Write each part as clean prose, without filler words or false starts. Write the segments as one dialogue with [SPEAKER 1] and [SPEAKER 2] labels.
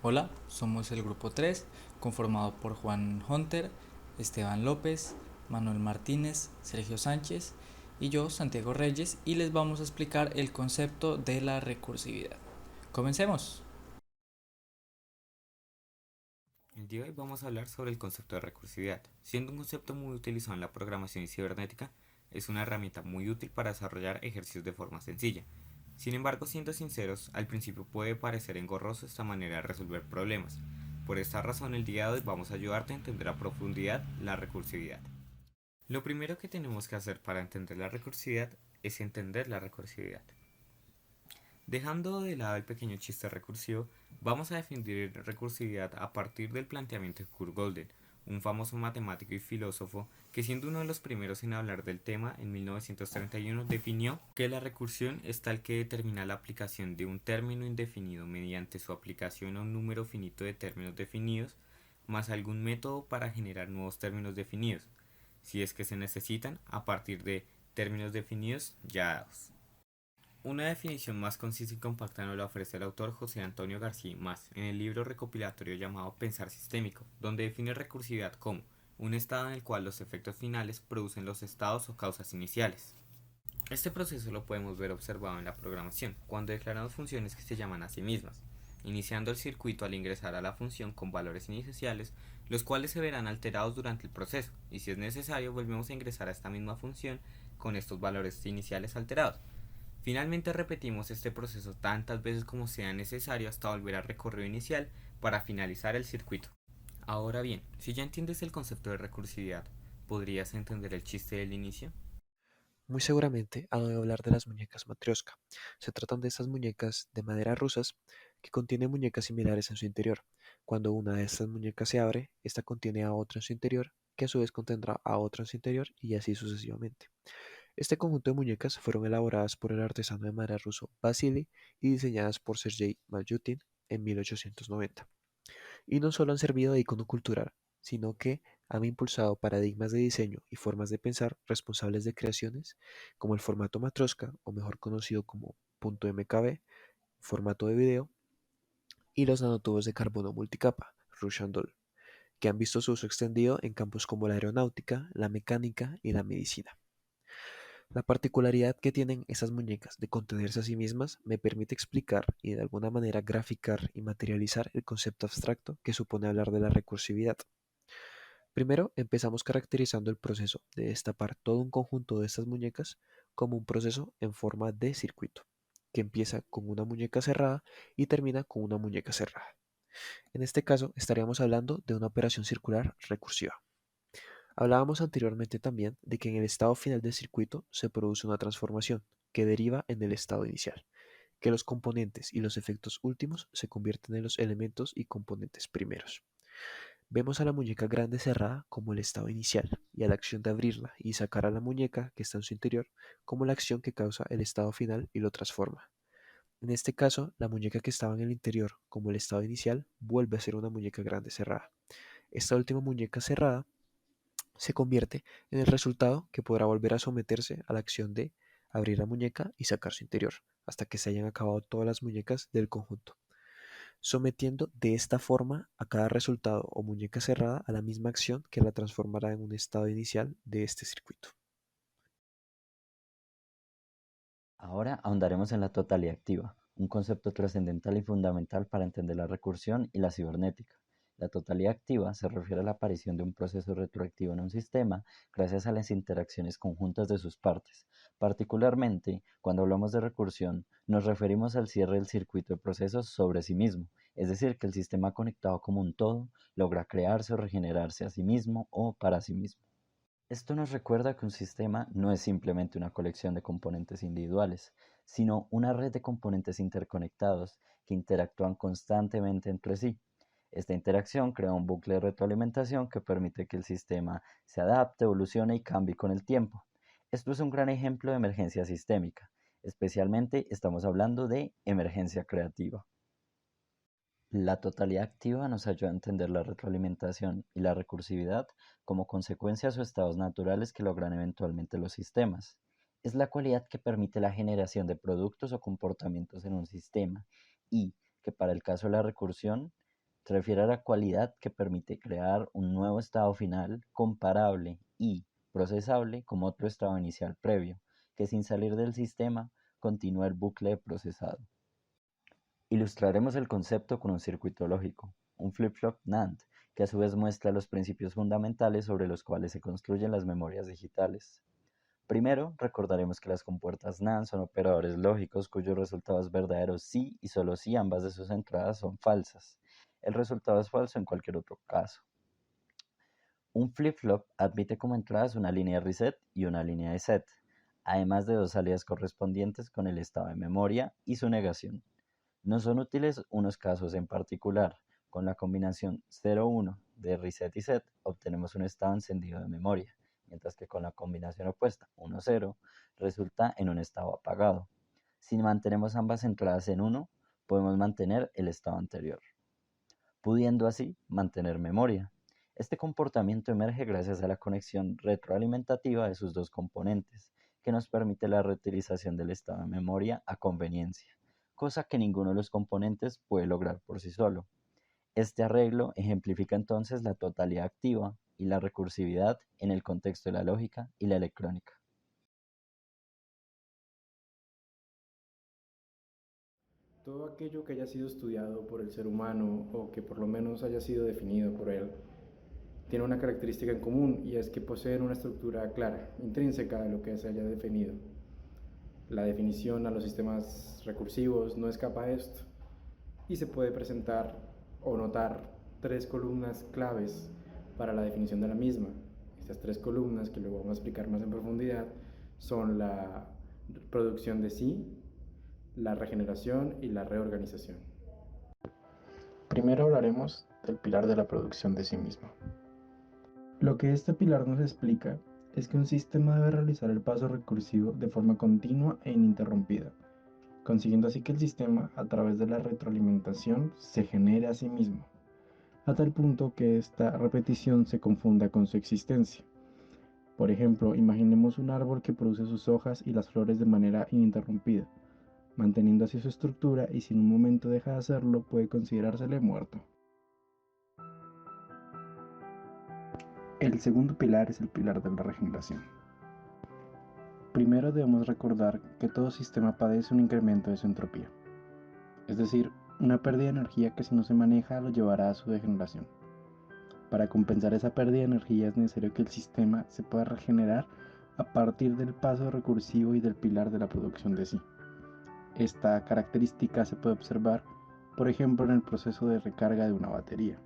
[SPEAKER 1] Hola, somos el grupo 3, conformado por Juan Hunter, Esteban López, Manuel Martínez, Sergio Sánchez y yo, Santiago Reyes, y les vamos a explicar el concepto de la recursividad. Comencemos.
[SPEAKER 2] El día de hoy vamos a hablar sobre el concepto de recursividad. Siendo un concepto muy utilizado en la programación y cibernética, es una herramienta muy útil para desarrollar ejercicios de forma sencilla. Sin embargo, siendo sinceros, al principio puede parecer engorroso esta manera de resolver problemas. Por esta razón, el día de hoy vamos a ayudarte a entender a profundidad la recursividad. Lo primero que tenemos que hacer para entender la recursividad es entender la recursividad. Dejando de lado el pequeño chiste recursivo, vamos a definir recursividad a partir del planteamiento de Kurt Gödel, un famoso matemático y filósofo que, siendo uno de los primeros en hablar del tema, en 1931 definió que la recursión es tal que determina la aplicación de un término indefinido mediante su aplicación a un número finito de términos definidos, más algún método para generar nuevos términos definidos, si es que se necesitan, a partir de términos definidos ya dados. Una definición más concisa y compacta nos la ofrece el autor José Antonio García Mas en el libro recopilatorio llamado Pensar Sistémico, donde define recursividad como un estado en el cual los efectos finales producen los estados o causas iniciales. Este proceso lo podemos ver observado en la programación, cuando declaramos funciones que se llaman a sí mismas, iniciando el circuito al ingresar a la función con valores iniciales, los cuales se verán alterados durante el proceso, y si es necesario volvemos a ingresar a esta misma función con estos valores iniciales alterados. Finalmente repetimos este proceso tantas veces como sea necesario hasta volver al recorrido inicial para finalizar el circuito. Ahora bien, si ya entiendes el concepto de recursividad, ¿podrías entender el chiste del inicio?
[SPEAKER 3] Muy seguramente ha oído hablar de las muñecas matrioska. Se tratan de estas muñecas de madera rusas que contienen muñecas similares en su interior. Cuando una de estas muñecas se abre, esta contiene a otra en su interior, que a su vez contendrá a otra en su interior y así sucesivamente. Este conjunto de muñecas fueron elaboradas por el artesano de madera ruso Vasily y diseñadas por Sergei Malyutin en 1890. Y no solo han servido de icono cultural, sino que han impulsado paradigmas de diseño y formas de pensar responsables de creaciones como el formato Matroska, o mejor conocido como .mkb, formato de video, y los nanotubos de carbono multicapa, Russian Doll, que han visto su uso extendido en campos como la aeronáutica, la mecánica y la medicina. La particularidad que tienen esas muñecas de contenerse a sí mismas me permite explicar y de alguna manera graficar y materializar el concepto abstracto que supone hablar de la recursividad. Primero, empezamos caracterizando el proceso de destapar todo un conjunto de estas muñecas como un proceso en forma de circuito, que empieza con una muñeca cerrada y termina con una muñeca cerrada. En este caso, estaríamos hablando de una operación circular recursiva. Hablábamos anteriormente también de que en el estado final del circuito se produce una transformación que deriva en el estado inicial, que los componentes y los efectos últimos se convierten en los elementos y componentes primeros. Vemos a la muñeca grande cerrada como el estado inicial y a la acción de abrirla y sacar a la muñeca que está en su interior como la acción que causa el estado final y lo transforma. En este caso, la muñeca que estaba en el interior como el estado inicial vuelve a ser una muñeca grande cerrada. Esta última muñeca cerrada se convierte en el resultado que podrá volver a someterse a la acción de abrir la muñeca y sacar su interior, hasta que se hayan acabado todas las muñecas del conjunto, sometiendo de esta forma a cada resultado o muñeca cerrada a la misma acción que la transformará en un estado inicial de este circuito.
[SPEAKER 4] Ahora ahondaremos en la totalidad activa, un concepto trascendental y fundamental para entender la recursión y la cibernética. La totalidad activa se refiere a la aparición de un proceso retroactivo en un sistema gracias a las interacciones conjuntas de sus partes. Particularmente, cuando hablamos de recursión, nos referimos al cierre del circuito de procesos sobre sí mismo, es decir, que el sistema conectado como un todo logra crearse o regenerarse a sí mismo o para sí mismo. Esto nos recuerda que un sistema no es simplemente una colección de componentes individuales, sino una red de componentes interconectados que interactúan constantemente entre sí. Esta interacción crea un bucle de retroalimentación que permite que el sistema se adapte, evolucione y cambie con el tiempo. Esto es un gran ejemplo de emergencia sistémica. Especialmente estamos hablando de emergencia creativa. La totalidad activa nos ayuda a entender la retroalimentación y la recursividad como consecuencias o estados naturales que logran eventualmente los sistemas. Es la cualidad que permite la generación de productos o comportamientos en un sistema y que para el caso de la recursión Se refiere a la cualidad que permite crear un nuevo estado final comparable y procesable como otro estado inicial previo, que sin salir del sistema continúa el bucle de procesado. Ilustraremos el concepto con un circuito lógico, un flip-flop NAND, que a su vez muestra los principios fundamentales sobre los cuales se construyen las memorias digitales. Primero, recordaremos que las compuertas NAND son operadores lógicos cuyos resultados verdaderos sí y solo si ambas de sus entradas son falsas. El resultado es falso en cualquier otro caso. Un flip-flop admite como entradas una línea de reset y una línea de set, además de dos salidas correspondientes con el estado de memoria y su negación. No son útiles unos casos en particular. Con la combinación 0-1 de reset y set obtenemos un estado encendido de memoria, mientras que con la combinación opuesta 1-0 resulta en un estado apagado. Si mantenemos ambas entradas en 1, podemos mantener el estado anterior, pudiendo así mantener memoria. Este comportamiento emerge gracias a la conexión retroalimentativa de sus dos componentes, que nos permite la reutilización del estado de memoria a conveniencia, cosa que ninguno de los componentes puede lograr por sí solo. Este arreglo ejemplifica entonces la totalidad activa y la recursividad en el contexto de la lógica y la electrónica.
[SPEAKER 5] Todo aquello que haya sido estudiado por el ser humano o que por lo menos haya sido definido por él tiene una característica en común y es que poseen una estructura clara, intrínseca de lo que se haya definido. La definición a los sistemas recursivos no escapa a esto y se puede presentar o notar tres columnas claves para la definición de la misma. Estas tres columnas, que luego vamos a explicar más en profundidad, son la producción de sí, la regeneración y la reorganización. Primero hablaremos del pilar de la producción de sí mismo. Lo que este pilar nos explica es que un sistema debe realizar el paso recursivo de forma continua e ininterrumpida, consiguiendo así que el sistema, a través de la retroalimentación, se genere a sí mismo, a tal punto que esta repetición se confunda con su existencia. Por ejemplo, imaginemos un árbol que produce sus hojas y las flores de manera ininterrumpida, manteniendo así su estructura, y si en un momento deja de hacerlo, puede considerársele muerto. El segundo pilar es el pilar de la regeneración. Primero debemos recordar que todo sistema padece un incremento de su entropía, es decir, una pérdida de energía que si no se maneja lo llevará a su degeneración. Para compensar esa pérdida de energía es necesario que el sistema se pueda regenerar a partir del paso recursivo y del pilar de la producción de sí. Esta característica se puede observar, por ejemplo, en el proceso de recarga de una batería.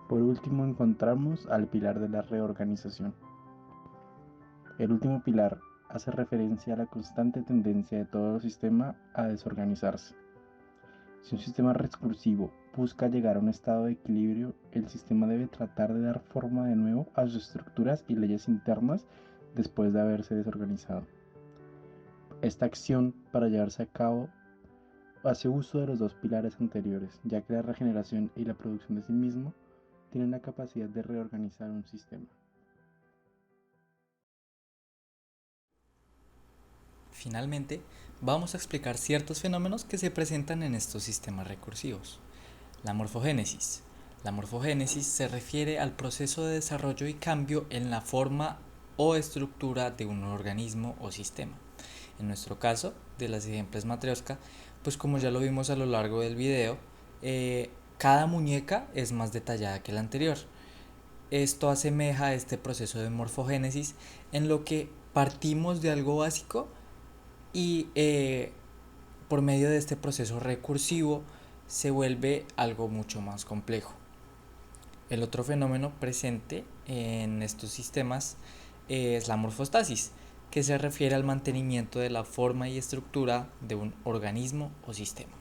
[SPEAKER 5] Por último, encontramos al pilar de la reorganización. El último pilar hace referencia a la constante tendencia de todo sistema a desorganizarse. Si un sistema recursivo busca llegar a un estado de equilibrio, el sistema debe tratar de dar forma de nuevo a sus estructuras y leyes internas después de haberse desorganizado. Esta acción, para llevarse a cabo, hace uso de los dos pilares anteriores, ya que la regeneración y la producción de sí mismo tienen la capacidad de reorganizar un sistema.
[SPEAKER 1] Finalmente, vamos a explicar ciertos fenómenos que se presentan en estos sistemas recursivos. La morfogénesis. La morfogénesis se refiere al proceso de desarrollo y cambio en la forma o estructura de un organismo o sistema. En nuestro caso, de las ejemplos Matryoshka, pues como ya lo vimos a lo largo del video, cada muñeca es más detallada que la anterior. Esto asemeja este proceso de morfogénesis en lo que partimos de algo básico y por medio de este proceso recursivo se vuelve algo mucho más complejo. El otro fenómeno presente en estos sistemas es la morfostasis, que se refiere al mantenimiento de la forma y estructura de un organismo o sistema.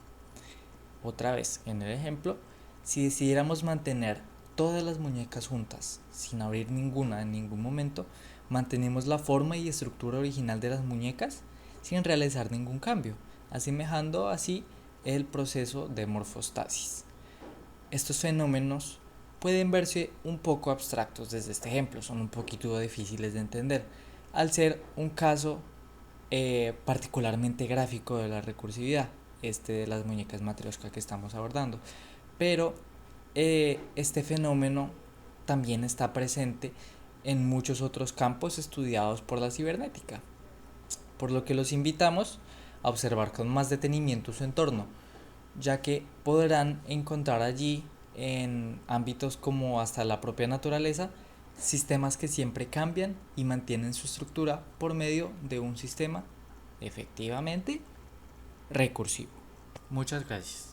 [SPEAKER 1] Otra vez, en el ejemplo, si decidiéramos mantener todas las muñecas juntas, sin abrir ninguna en ningún momento, mantenemos la forma y estructura original de las muñecas sin realizar ningún cambio, asemejando así el proceso de morfostasis. Estos fenómenos pueden verse un poco abstractos desde este ejemplo, son un poquito difíciles de entender, al ser un caso particularmente gráfico de la recursividad. de las muñecas matrioshka que estamos abordando. Pero este fenómeno también está presente en muchos otros campos estudiados por la cibernética, por lo que los invitamos a observar con más detenimiento su entorno, ya que podrán encontrar allí, en ámbitos como hasta la propia naturaleza, sistemas que siempre cambian y mantienen su estructura por medio de un sistema efectivamente recursivo. Muchas gracias.